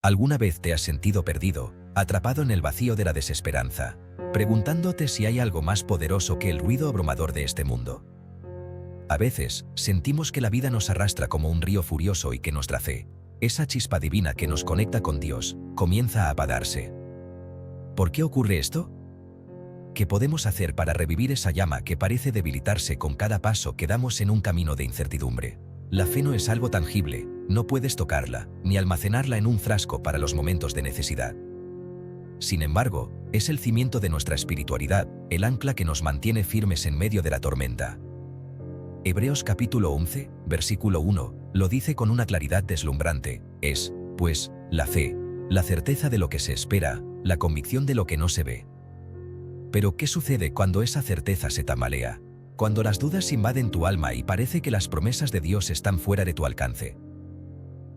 ¿Alguna vez te has sentido perdido, atrapado en el vacío de la desesperanza, preguntándote si hay algo más poderoso que el ruido abrumador de este mundo? A veces, sentimos que la vida nos arrastra como un río furioso y que nuestra fe, esa chispa divina que nos conecta con Dios, comienza a apagarse. ¿Por qué ocurre esto? ¿Qué podemos hacer para revivir esa llama que parece debilitarse con cada paso que damos en un camino de incertidumbre? La fe no es algo tangible, no puedes tocarla, ni almacenarla en un frasco para los momentos de necesidad. Sin embargo, es el cimiento de nuestra espiritualidad, el ancla que nos mantiene firmes en medio de la tormenta. Hebreos capítulo 11, versículo 1, lo dice con una claridad deslumbrante: es, pues, la fe, la certeza de lo que se espera, la convicción de lo que no se ve. Pero ¿qué sucede cuando esa certeza se tambalea? Cuando las dudas invaden tu alma y parece que las promesas de Dios están fuera de tu alcance.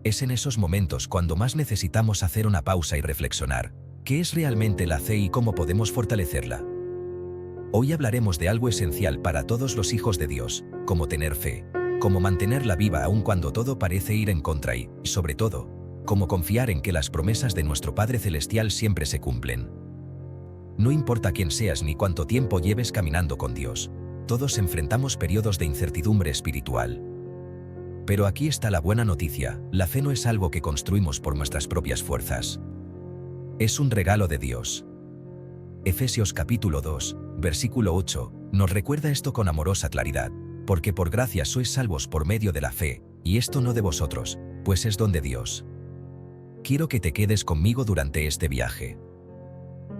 Es en esos momentos cuando más necesitamos hacer una pausa y reflexionar: ¿qué es realmente la fe y cómo podemos fortalecerla? Hoy hablaremos de algo esencial para todos los hijos de Dios: cómo tener fe, cómo mantenerla viva aun cuando todo parece ir en contra y, sobre todo, cómo confiar en que las promesas de nuestro Padre Celestial siempre se cumplen. No importa quién seas ni cuánto tiempo lleves caminando con Dios, todos enfrentamos periodos de incertidumbre espiritual. Pero aquí está la buena noticia: la fe no es algo que construimos por nuestras propias fuerzas. Es un regalo de Dios. Efesios capítulo 2, versículo 8, nos recuerda esto con amorosa claridad: porque por gracia sois salvos por medio de la fe, y esto no de vosotros, pues es don de Dios. Quiero que te quedes conmigo durante este viaje.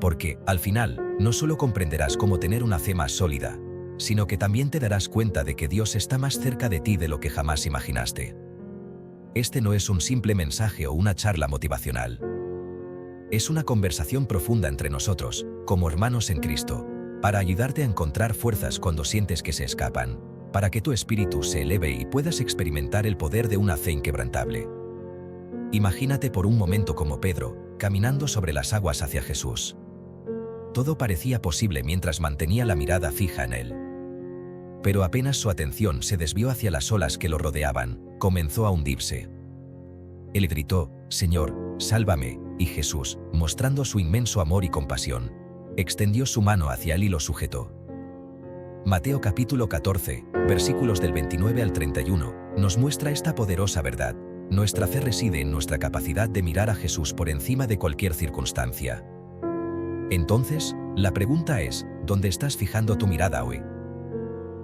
Porque, al final, no solo comprenderás cómo tener una fe más sólida, sino que también te darás cuenta de que Dios está más cerca de ti de lo que jamás imaginaste. Este no es un simple mensaje o una charla motivacional. Es una conversación profunda entre nosotros, como hermanos en Cristo, para ayudarte a encontrar fuerzas cuando sientes que se escapan, para que tu espíritu se eleve y puedas experimentar el poder de una fe inquebrantable. Imagínate por un momento como Pedro, caminando sobre las aguas hacia Jesús. Todo parecía posible mientras mantenía la mirada fija en él. Pero apenas su atención se desvió hacia las olas que lo rodeaban, comenzó a hundirse. Él gritó: «Señor, sálvame», y Jesús, mostrando su inmenso amor y compasión, extendió su mano hacia él y lo sujetó. Mateo capítulo 14, versículos del 29 al 31, nos muestra esta poderosa verdad: nuestra fe reside en nuestra capacidad de mirar a Jesús por encima de cualquier circunstancia. Entonces, la pregunta es: ¿dónde estás fijando tu mirada hoy?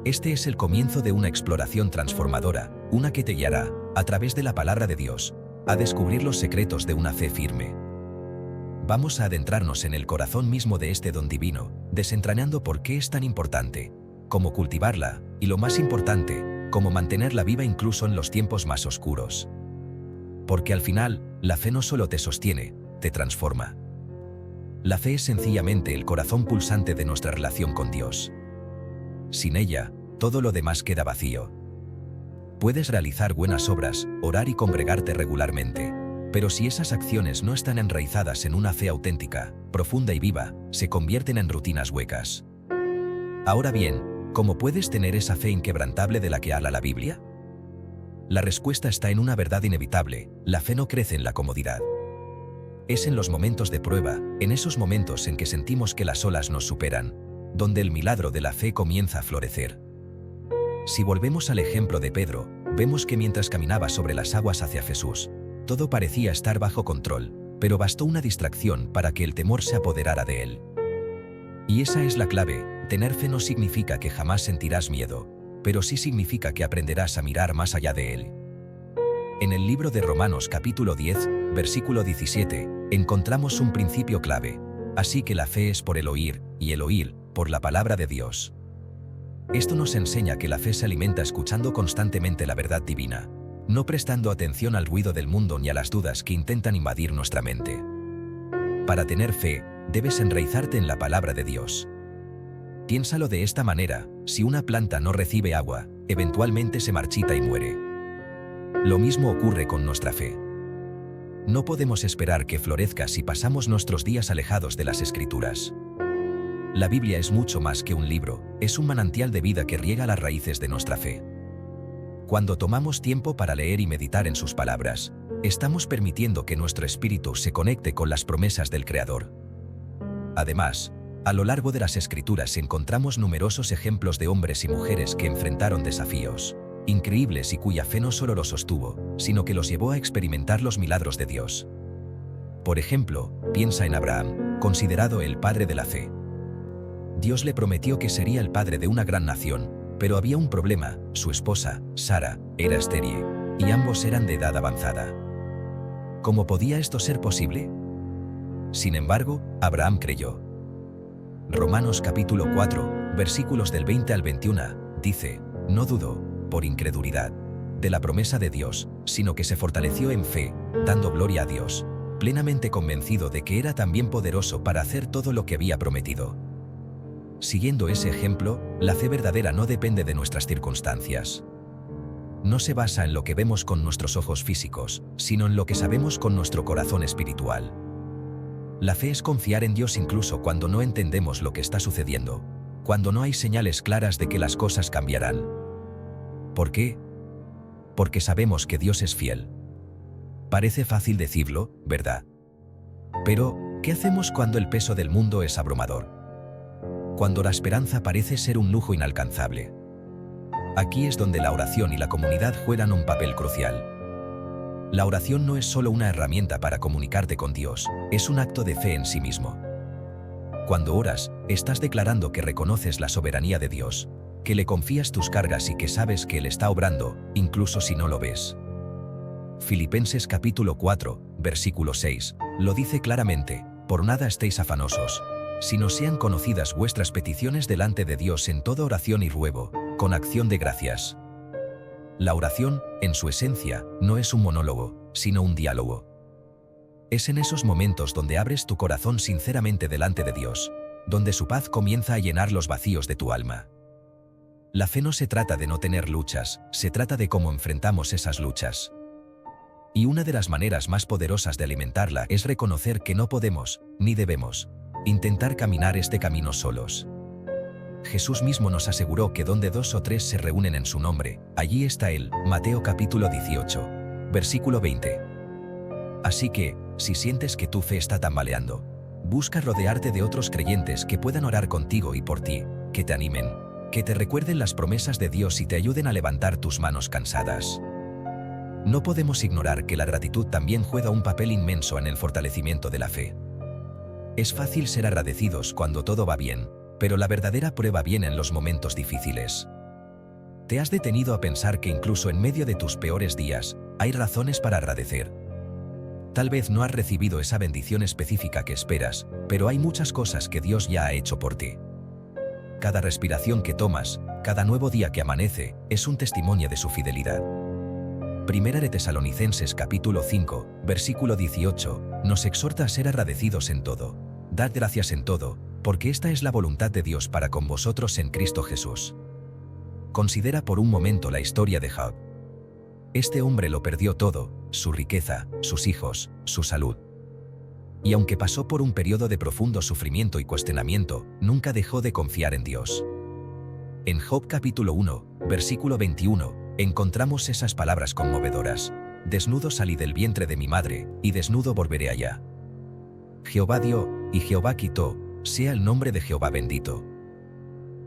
Este es el comienzo de una exploración transformadora, una que te guiará, a través de la palabra de Dios, a descubrir los secretos de una fe firme. Vamos a adentrarnos en el corazón mismo de este don divino, desentrañando por qué es tan importante, cómo cultivarla, y lo más importante, cómo mantenerla viva incluso en los tiempos más oscuros. Porque al final, la fe no solo te sostiene, te transforma. La fe es sencillamente el corazón pulsante de nuestra relación con Dios. Sin ella, todo lo demás queda vacío. Puedes realizar buenas obras, orar y congregarte regularmente, pero si esas acciones no están enraizadas en una fe auténtica, profunda y viva, se convierten en rutinas huecas. Ahora bien, ¿cómo puedes tener esa fe inquebrantable de la que habla la Biblia? La respuesta está en una verdad inevitable: la fe no crece en la comodidad. Es en los momentos de prueba, en esos momentos en que sentimos que las olas nos superan, donde el milagro de la fe comienza a florecer. Si volvemos al ejemplo de Pedro, vemos que mientras caminaba sobre las aguas hacia Jesús, todo parecía estar bajo control, pero bastó una distracción para que el temor se apoderara de él. Y esa es la clave: tener fe no significa que jamás sentirás miedo, pero sí significa que aprenderás a mirar más allá de él. En el libro de Romanos capítulo 10, versículo 17, encontramos un principio clave: así que la fe es por el oír, y el oír, por la palabra de Dios. Esto nos enseña que la fe se alimenta escuchando constantemente la verdad divina, no prestando atención al ruido del mundo ni a las dudas que intentan invadir nuestra mente. Para tener fe, debes enraizarte en la palabra de Dios. Piénsalo de esta manera: si una planta no recibe agua, eventualmente se marchita y muere. Lo mismo ocurre con nuestra fe. No podemos esperar que florezca si pasamos nuestros días alejados de las Escrituras. La Biblia es mucho más que un libro, es un manantial de vida que riega las raíces de nuestra fe. Cuando tomamos tiempo para leer y meditar en sus palabras, estamos permitiendo que nuestro espíritu se conecte con las promesas del Creador. Además, a lo largo de las Escrituras encontramos numerosos ejemplos de hombres y mujeres que enfrentaron desafíos increíbles y cuya fe no solo los sostuvo, sino que los llevó a experimentar los milagros de Dios. Por ejemplo, piensa en Abraham, considerado el padre de la fe. Dios le prometió que sería el padre de una gran nación, pero había un problema: su esposa, Sara, era estéril, y ambos eran de edad avanzada. ¿Cómo podía esto ser posible? Sin embargo, Abraham creyó. Romanos capítulo 4, versículos del 20 al 21, dice: no dudó, por incredulidad, de la promesa de Dios, sino que se fortaleció en fe, dando gloria a Dios, plenamente convencido de que era también poderoso para hacer todo lo que había prometido. Siguiendo ese ejemplo, la fe verdadera no depende de nuestras circunstancias. No se basa en lo que vemos con nuestros ojos físicos, sino en lo que sabemos con nuestro corazón espiritual. La fe es confiar en Dios incluso cuando no entendemos lo que está sucediendo, cuando no hay señales claras de que las cosas cambiarán. ¿Por qué? Porque sabemos que Dios es fiel. Parece fácil decirlo, ¿verdad? Pero, ¿qué hacemos cuando el peso del mundo es abrumador? Cuando la esperanza parece ser un lujo inalcanzable. Aquí es donde la oración y la comunidad juegan un papel crucial. La oración no es solo una herramienta para comunicarte con Dios, es un acto de fe en sí mismo. Cuando oras, estás declarando que reconoces la soberanía de Dios, que le confías tus cargas y que sabes que Él está obrando, incluso si no lo ves. Filipenses capítulo 4, versículo 6, lo dice claramente: por nada estéis afanosos, sino sean conocidas vuestras peticiones delante de Dios en toda oración y ruego, con acción de gracias. La oración, en su esencia, no es un monólogo, sino un diálogo. Es en esos momentos donde abres tu corazón sinceramente delante de Dios, donde su paz comienza a llenar los vacíos de tu alma. La fe no se trata de no tener luchas, se trata de cómo enfrentamos esas luchas. Y una de las maneras más poderosas de alimentarla es reconocer que no podemos, ni debemos, intentar caminar este camino solos. Jesús mismo nos aseguró que donde 2 o 3 se reúnen en su nombre, allí está Él. Mateo capítulo 18, versículo 20. Así que, si sientes que tu fe está tambaleando, busca rodearte de otros creyentes que puedan orar contigo y por ti, que te animen, que te recuerden las promesas de Dios y te ayuden a levantar tus manos cansadas. No podemos ignorar que la gratitud también juega un papel inmenso en el fortalecimiento de la fe. Es fácil ser agradecidos cuando todo va bien, pero la verdadera prueba viene en los momentos difíciles. ¿Te has detenido a pensar que incluso en medio de tus peores días, hay razones para agradecer? Tal vez no has recibido esa bendición específica que esperas, pero hay muchas cosas que Dios ya ha hecho por ti. Cada respiración que tomas, cada nuevo día que amanece, es un testimonio de su fidelidad. Primera de Tesalonicenses capítulo 5, versículo 18, nos exhorta a ser agradecidos en todo. Dad gracias en todo, porque esta es la voluntad de Dios para con vosotros en Cristo Jesús. Considera por un momento la historia de Job. Este hombre lo perdió todo: su riqueza, sus hijos, su salud. Y aunque pasó por un periodo de profundo sufrimiento y cuestionamiento, nunca dejó de confiar en Dios. En Job capítulo 1, versículo 21, encontramos esas palabras conmovedoras: desnudo salí del vientre de mi madre, y desnudo volveré allá. Jehová dio, y Jehová quitó, sea el nombre de Jehová bendito.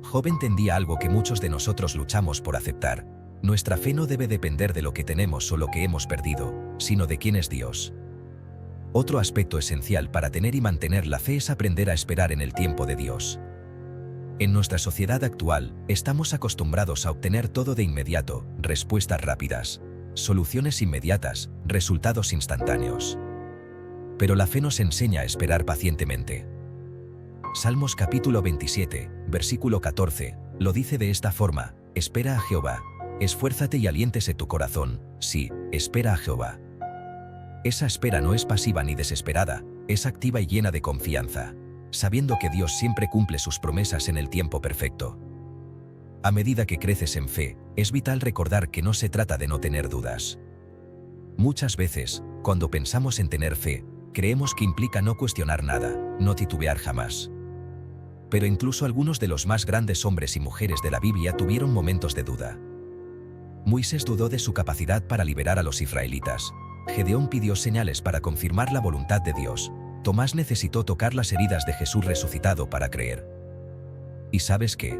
Job entendía algo que muchos de nosotros luchamos por aceptar: nuestra fe no debe depender de lo que tenemos o lo que hemos perdido, sino de quién es Dios. Otro aspecto esencial para tener y mantener la fe es aprender a esperar en el tiempo de Dios. En nuestra sociedad actual, estamos acostumbrados a obtener todo de inmediato: respuestas rápidas, soluciones inmediatas, resultados instantáneos. Pero la fe nos enseña a esperar pacientemente. Salmos capítulo 27, versículo 14, lo dice de esta forma: espera a Jehová, esfuérzate y aliéntese tu corazón, sí, espera a Jehová. Esa espera no es pasiva ni desesperada, es activa y llena de confianza, sabiendo que Dios siempre cumple sus promesas en el tiempo perfecto. A medida que creces en fe, es vital recordar que no se trata de no tener dudas. Muchas veces, cuando pensamos en tener fe, creemos que implica no cuestionar nada, no titubear jamás. Pero incluso algunos de los más grandes hombres y mujeres de la Biblia tuvieron momentos de duda. Moisés dudó de su capacidad para liberar a los israelitas, Gedeón pidió señales para confirmar la voluntad de Dios. Tomás necesitó tocar las heridas de Jesús resucitado para creer. ¿Y sabes qué?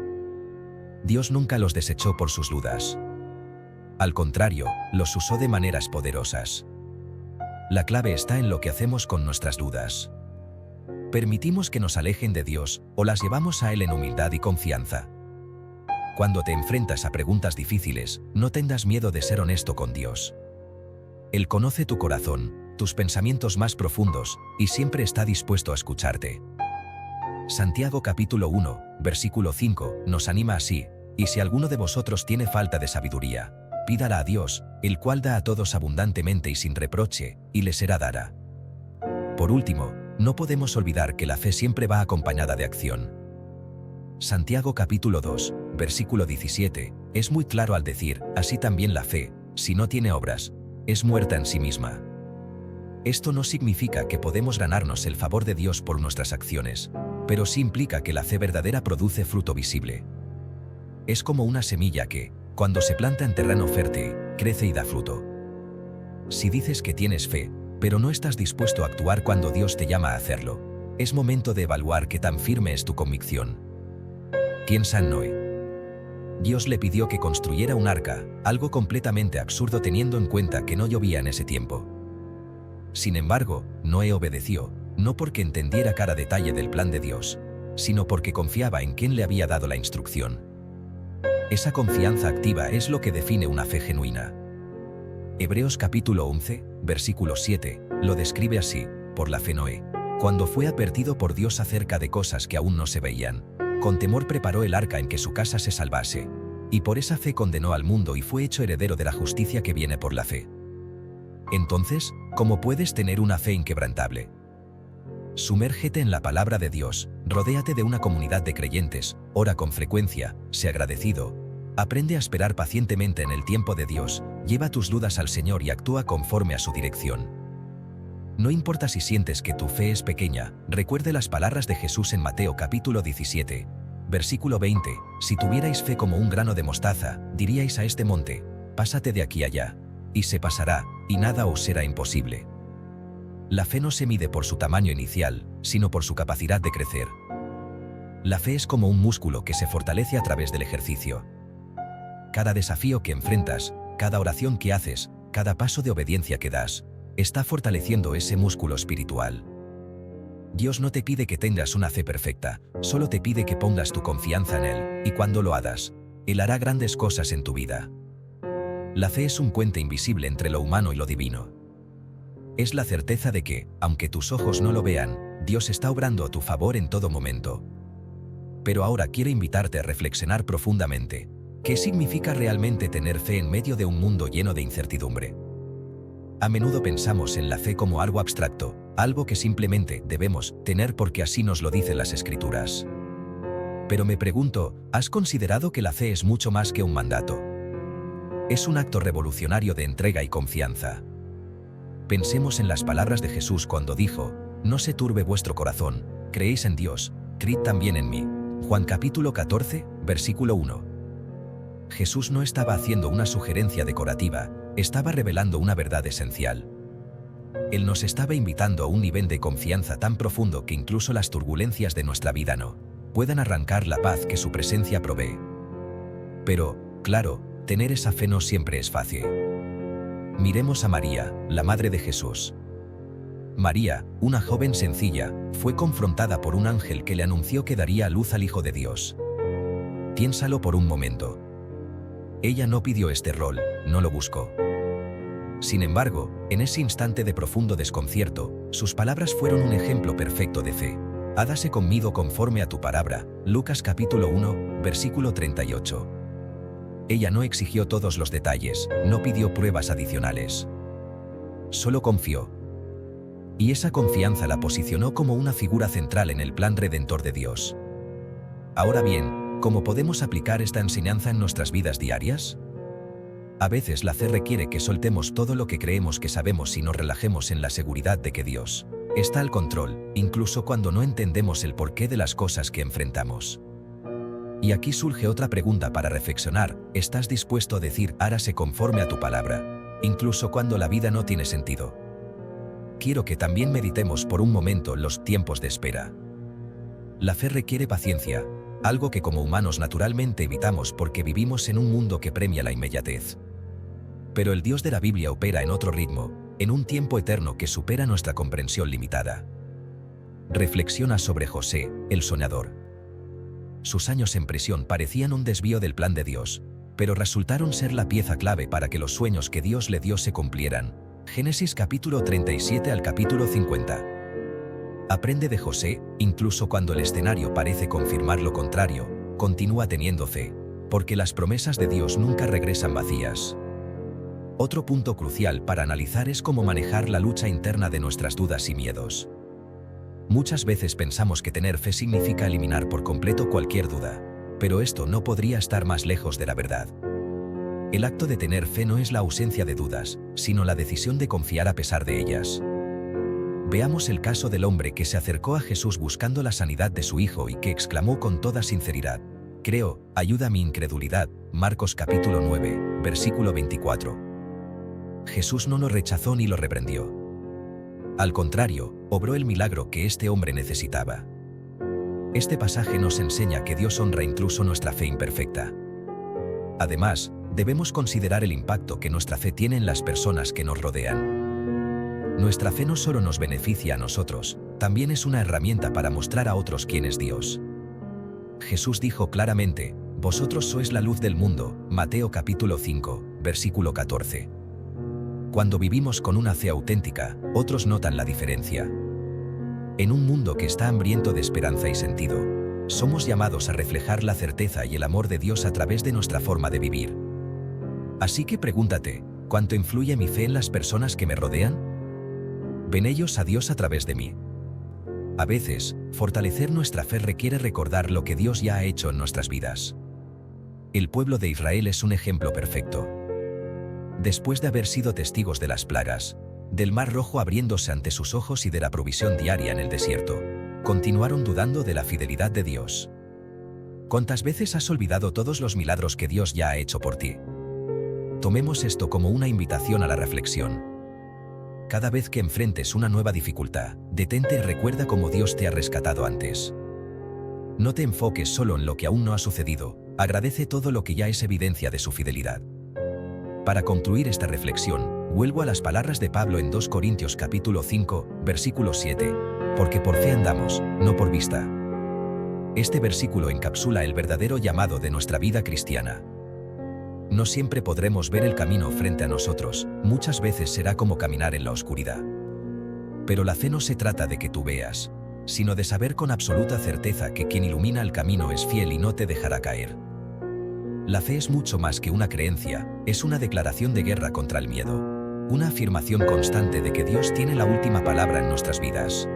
Dios nunca los desechó por sus dudas. Al contrario, los usó de maneras poderosas. La clave está en lo que hacemos con nuestras dudas. ¿Permitimos que nos alejen de Dios o las llevamos a Él en humildad y confianza? Cuando te enfrentas a preguntas difíciles, no tengas miedo de ser honesto con Dios. Él conoce tu corazón, tus pensamientos más profundos, y siempre está dispuesto a escucharte. Santiago capítulo 1, versículo 5, nos anima así: y si alguno de vosotros tiene falta de sabiduría, pídala a Dios, el cual da a todos abundantemente y sin reproche, y le será dada. Por último, no podemos olvidar que la fe siempre va acompañada de acción. Santiago capítulo 2, versículo 17, es muy claro al decir: así también la fe, si no tiene obras, es muerta en sí misma. Esto no significa que podemos ganarnos el favor de Dios por nuestras acciones, pero sí implica que la fe verdadera produce fruto visible. Es como una semilla que, cuando se planta en terreno fértil, crece y da fruto. Si dices que tienes fe, pero no estás dispuesto a actuar cuando Dios te llama a hacerlo, es momento de evaluar qué tan firme es tu convicción. Piensa en Noé. Dios le pidió que construyera un arca, algo completamente absurdo teniendo en cuenta que no llovía en ese tiempo. Sin embargo, Noé obedeció, no porque entendiera cada detalle del plan de Dios, sino porque confiaba en quien le había dado la instrucción. Esa confianza activa es lo que define una fe genuina. Hebreos capítulo 11, versículo 7, lo describe así: por la fe Noé, cuando fue advertido por Dios acerca de cosas que aún no se veían, con temor preparó el arca en que su casa se salvase, y por esa fe condenó al mundo y fue hecho heredero de la justicia que viene por la fe. Entonces, ¿cómo puedes tener una fe inquebrantable? Sumérgete en la palabra de Dios, rodéate de una comunidad de creyentes, ora con frecuencia, sé agradecido, aprende a esperar pacientemente en el tiempo de Dios, lleva tus dudas al Señor y actúa conforme a su dirección. No importa si sientes que tu fe es pequeña, recuerde las palabras de Jesús en Mateo capítulo 17, versículo 20, si tuvierais fe como un grano de mostaza, diríais a este monte: pásate de aquí allá, y se pasará, y nada os será imposible. La fe no se mide por su tamaño inicial, sino por su capacidad de crecer. La fe es como un músculo que se fortalece a través del ejercicio. Cada desafío que enfrentas, cada oración que haces, cada paso de obediencia que das, está fortaleciendo ese músculo espiritual. Dios no te pide que tengas una fe perfecta, solo te pide que pongas tu confianza en Él, y cuando lo hagas, Él hará grandes cosas en tu vida. La fe es un puente invisible entre lo humano y lo divino. Es la certeza de que, aunque tus ojos no lo vean, Dios está obrando a tu favor en todo momento. Pero ahora quiero invitarte a reflexionar profundamente. ¿Qué significa realmente tener fe en medio de un mundo lleno de incertidumbre? A menudo pensamos en la fe como algo abstracto, algo que simplemente debemos tener porque así nos lo dicen las Escrituras. Pero me pregunto, ¿has considerado que la fe es mucho más que un mandato? Es un acto revolucionario de entrega y confianza. Pensemos en las palabras de Jesús cuando dijo: no se turbe vuestro corazón, creéis en Dios, creed también en mí. Juan capítulo 14, versículo 1. Jesús no estaba haciendo una sugerencia decorativa, estaba revelando una verdad esencial. Él nos estaba invitando a un nivel de confianza tan profundo que incluso las turbulencias de nuestra vida no puedan arrancar la paz que su presencia provee. Pero, claro, tener esa fe no siempre es fácil. Miremos a María, la madre de Jesús. María, una joven sencilla, fue confrontada por un ángel que le anunció que daría a luz al Hijo de Dios. Piénsalo por un momento. Ella no pidió este rol, no lo buscó. Sin embargo, en ese instante de profundo desconcierto, sus palabras fueron un ejemplo perfecto de fe. Hágase conmigo conforme a tu palabra, Lucas capítulo 1, versículo 38. Ella no exigió todos los detalles, no pidió pruebas adicionales. Solo confió. Y esa confianza la posicionó como una figura central en el plan redentor de Dios. Ahora bien, ¿cómo podemos aplicar esta enseñanza en nuestras vidas diarias? A veces la fe requiere que soltemos todo lo que creemos que sabemos y nos relajemos en la seguridad de que Dios está al control, incluso cuando no entendemos el porqué de las cosas que enfrentamos. Y aquí surge otra pregunta para reflexionar: ¿estás dispuesto a decir hágase conforme a tu palabra, incluso cuando la vida no tiene sentido. Quiero que también meditemos por un momento los tiempos de espera. La fe requiere paciencia, algo que como humanos naturalmente evitamos porque vivimos en un mundo que premia la inmediatez. Pero el Dios de la Biblia opera en otro ritmo, en un tiempo eterno que supera nuestra comprensión limitada. Reflexiona sobre José, el soñador. Sus años en prisión parecían un desvío del plan de Dios, pero resultaron ser la pieza clave para que los sueños que Dios le dio se cumplieran. Génesis capítulo 37 al capítulo 50. Aprende de José, incluso cuando el escenario parece confirmar lo contrario, continúa teniendo fe, porque las promesas de Dios nunca regresan vacías. Otro punto crucial para analizar es cómo manejar la lucha interna de nuestras dudas y miedos. Muchas veces pensamos que tener fe significa eliminar por completo cualquier duda, pero esto no podría estar más lejos de la verdad. El acto de tener fe no es la ausencia de dudas, sino la decisión de confiar a pesar de ellas. Veamos el caso del hombre que se acercó a Jesús buscando la sanidad de su hijo y que exclamó con toda sinceridad: «Creo, ayuda a mi incredulidad». Marcos capítulo 9, versículo 24. Jesús no lo rechazó ni lo reprendió. Al contrario, obró el milagro que este hombre necesitaba. Este pasaje nos enseña que Dios honra incluso nuestra fe imperfecta. Además, debemos considerar el impacto que nuestra fe tiene en las personas que nos rodean. Nuestra fe no solo nos beneficia a nosotros, también es una herramienta para mostrar a otros quién es Dios. Jesús dijo claramente: «Vosotros sois la luz del mundo». Mateo capítulo 5, versículo 14. Cuando vivimos con una fe auténtica, otros notan la diferencia. En un mundo que está hambriento de esperanza y sentido, somos llamados a reflejar la certeza y el amor de Dios a través de nuestra forma de vivir. Así que pregúntate: ¿cuánto influye mi fe en las personas que me rodean? ¿Ven ellos a Dios a través de mí? A veces, fortalecer nuestra fe requiere recordar lo que Dios ya ha hecho en nuestras vidas. El pueblo de Israel es un ejemplo perfecto. Después de haber sido testigos de las plagas, del Mar Rojo abriéndose ante sus ojos y de la provisión diaria en el desierto, continuaron dudando de la fidelidad de Dios. ¿Cuántas veces has olvidado todos los milagros que Dios ya ha hecho por ti? Tomemos esto como una invitación a la reflexión. Cada vez que enfrentes una nueva dificultad, detente y recuerda cómo Dios te ha rescatado antes. No te enfoques solo en lo que aún no ha sucedido, agradece todo lo que ya es evidencia de su fidelidad. Para concluir esta reflexión, vuelvo a las palabras de Pablo en 2 Corintios capítulo 5, versículo 7, porque por fe andamos, no por vista. Este versículo encapsula el verdadero llamado de nuestra vida cristiana. No siempre podremos ver el camino frente a nosotros, muchas veces será como caminar en la oscuridad. Pero la fe no se trata de que tú veas, sino de saber con absoluta certeza que quien ilumina el camino es fiel y no te dejará caer. La fe es mucho más que una creencia, es una declaración de guerra contra el miedo, una afirmación constante de que Dios tiene la última palabra en nuestras vidas.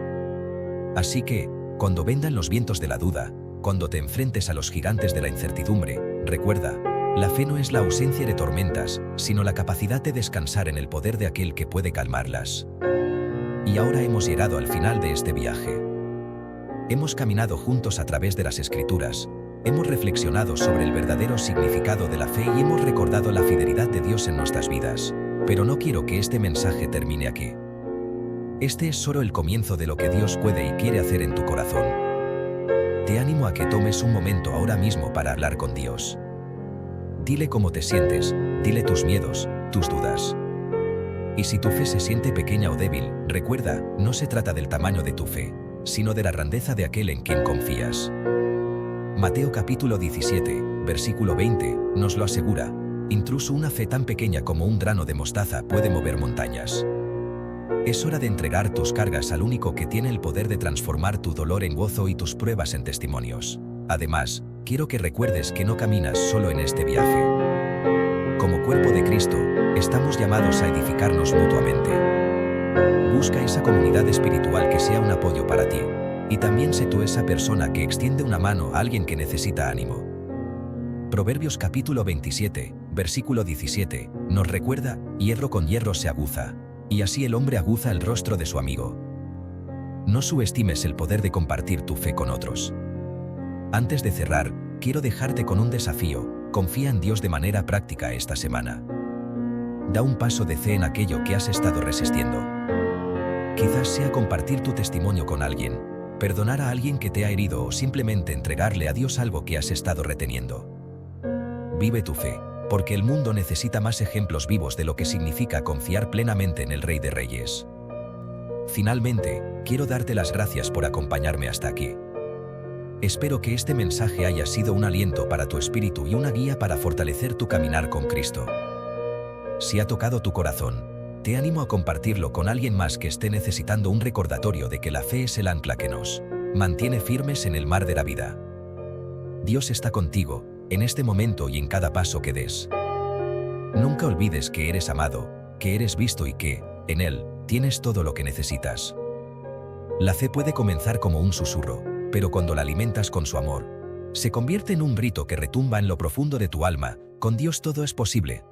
Así que, cuando vengan los vientos de la duda, cuando te enfrentes a los gigantes de la incertidumbre, recuerda, la fe no es la ausencia de tormentas, sino la capacidad de descansar en el poder de aquel que puede calmarlas. Y ahora hemos llegado al final de este viaje. Hemos caminado juntos a través de las Escrituras, hemos reflexionado sobre el verdadero significado de la fe y hemos recordado la fidelidad de Dios en nuestras vidas. Pero no quiero que este mensaje termine aquí. Este es solo el comienzo de lo que Dios puede y quiere hacer en tu corazón. Te animo a que tomes un momento ahora mismo para hablar con Dios. Dile cómo te sientes, dile tus miedos, tus dudas. Y si tu fe se siente pequeña o débil, recuerda, no se trata del tamaño de tu fe, sino de la grandeza de aquel en quien confías. Mateo capítulo 17, versículo 20, nos lo asegura: incluso una fe tan pequeña como un grano de mostaza puede mover montañas. Es hora de entregar tus cargas al único que tiene el poder de transformar tu dolor en gozo y tus pruebas en testimonios. Además, quiero que recuerdes que no caminas solo en este viaje. Como cuerpo de Cristo, estamos llamados a edificarnos mutuamente. Busca esa comunidad espiritual que sea un apoyo para ti. Y también sé tú esa persona que extiende una mano a alguien que necesita ánimo. Proverbios capítulo 27, versículo 17, nos recuerda: hierro con hierro se aguza, y así el hombre aguza el rostro de su amigo. No subestimes el poder de compartir tu fe con otros. Antes de cerrar, quiero dejarte con un desafío: confía en Dios de manera práctica esta semana. Da un paso de fe en aquello que has estado resistiendo. Quizás sea compartir tu testimonio con alguien, perdonar a alguien que te ha herido o simplemente entregarle a Dios algo que has estado reteniendo. Vive tu fe, porque el mundo necesita más ejemplos vivos de lo que significa confiar plenamente en el Rey de Reyes. Finalmente, quiero darte las gracias por acompañarme hasta aquí. Espero que este mensaje haya sido un aliento para tu espíritu y una guía para fortalecer tu caminar con Cristo. Si ha tocado tu corazón, te animo a compartirlo con alguien más que esté necesitando un recordatorio de que la fe es el ancla que nos mantiene firmes en el mar de la vida. Dios está contigo, en este momento y en cada paso que des. Nunca olvides que eres amado, que eres visto y que, en Él, tienes todo lo que necesitas. La fe puede comenzar como un susurro, pero cuando la alimentas con su amor, se convierte en un grito que retumba en lo profundo de tu alma. Con Dios todo es posible.